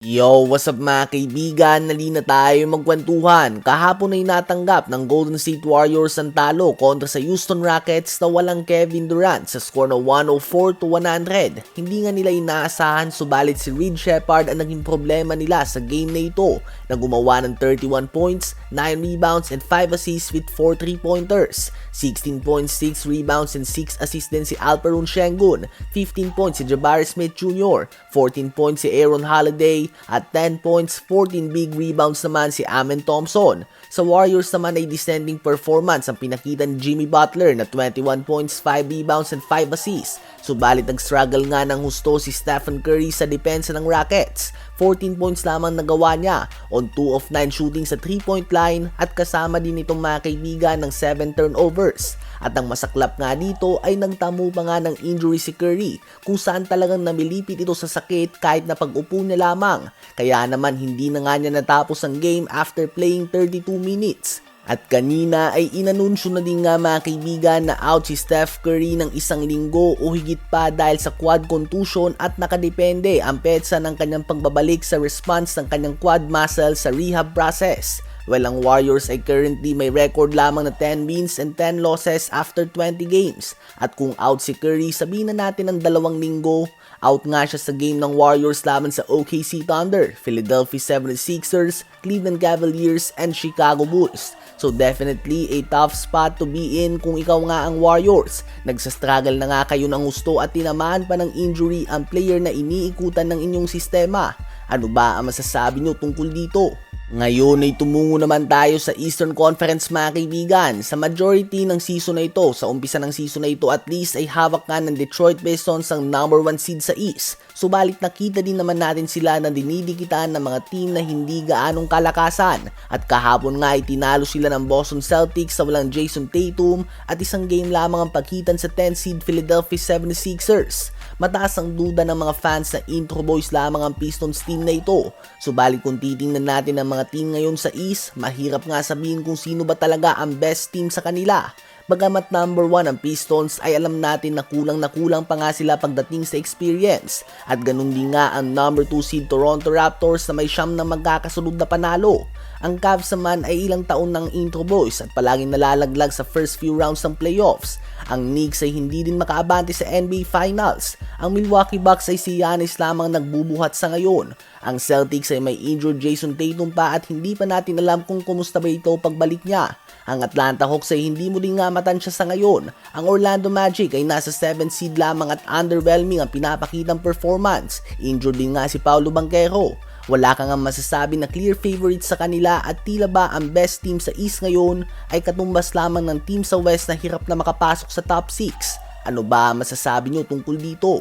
Yo, what's up mga kaibigan? Nalina tayo magkwentuhan. Kahapon ay natanggap ng Golden State Warriors ang talo kontra sa Houston Rockets na walang Kevin Durant sa score na 104-100. Hindi nga nila inaasahan, subalit si Reed Sheppard ang naging problema nila sa game na ito na gumawa ng 31 points, 9 rebounds and 5 assists with 4 3-pointers. 16 points, 6 rebounds and 6 assists din si Alperen Sengun. 15 points si Jabari Smith Jr. 14 points si Aaron Holiday. At 10 points, 14 big rebounds naman si Amen Thompson. Sa Warriors naman ay descending performance ang pinakita ni Jimmy Butler na 21 points, 5 rebounds and 5 assists. Subalit nag-struggle nga ng husto si Stephen Curry sa depensa ng Rockets. 14 points lamang nagawa niya on 2 of 9 shooting sa 3-point line at kasama din itong mga kaibigan ng 7 turnovers. At ang masaklap nga dito ay nagtamo pa nga ng injury si Curry kung saan talagang namilipit ito sa sakit kahit na pag-upo niya lamang. Kaya naman hindi na nga niya natapos ang game after playing 32 minutes. At kanina ay inanunsyo na din nga mga kaibigan na out si Steph Curry ng 1 linggo o higit pa dahil sa quad contusion at nakadepende ang petsa ng kanyang pagbabalik sa response ng kanyang quad muscle sa rehab process. Well, ang Warriors ay currently may record lamang na 10 wins and 10 losses after 20 games. At kung out si Curry, sabihin na natin ng 2 linggo, out nga siya sa game ng Warriors laban sa OKC Thunder, Philadelphia 76ers, Cleveland Cavaliers, and Chicago Bulls. So definitely a tough spot to be in kung ikaw nga ang Warriors. Nagsastruggle na nga kayo ng gusto at tinamaan pa ng injury ang player na iniikutan ng inyong sistema. Ano ba ang masasabi nyo tungkol dito? Ngayon ay tumungo naman tayo sa Eastern Conference mga kaibigan. Sa majority ng season na ito, sa umpisa ng season na ito at least ay hawak nga ng Detroit Pistons ang number 1 seed sa East. Subalit nakita din naman natin sila na dinidikitan ng mga team na hindi gaanong kalakasan. At kahapon nga ay tinalo sila ng Boston Celtics sa walang Jason Tatum at isang game lamang ang pagkitan sa 10 seed Philadelphia 76ers. Mataas ang duda ng mga fans na intro boys lamang ang Pistons team na ito. Subalit kung titingnan natin ang mga team ngayon sa East, mahirap nga sabihin kung sino ba talaga ang best team sa kanila. Bagamat number 1 ang Pistons ay alam natin na kulang pa nga sila pagdating sa experience. At ganun din nga ang number 2 seed Toronto Raptors na may siyam na magkakasunod na panalo. Ang Cavs naman ay ilang taon ng intro boys at palaging nalalaglag sa first few rounds ng playoffs. Ang Knicks ay hindi din makaabante sa NBA Finals. Ang Milwaukee Bucks ay si Giannis lamang nagbubuhat sa ngayon. Ang Celtics ay may injured Jason Tatum pa at hindi pa natin alam kung kumusta ba ito pagbalik niya. Ang Atlanta Hawks ay hindi mo din nga matansya sa ngayon. Ang Orlando Magic ay nasa 7 seed lamang at underwhelming ang pinapakitang performance. Injured din nga si Paolo Banchero. Wala kang masasabi na clear favorite sa kanila at tila ba ang best team sa East ngayon ay katumbas lamang ng team sa West na hirap na makapasok sa top 6. Ano ba masasabi nyo tungkol dito?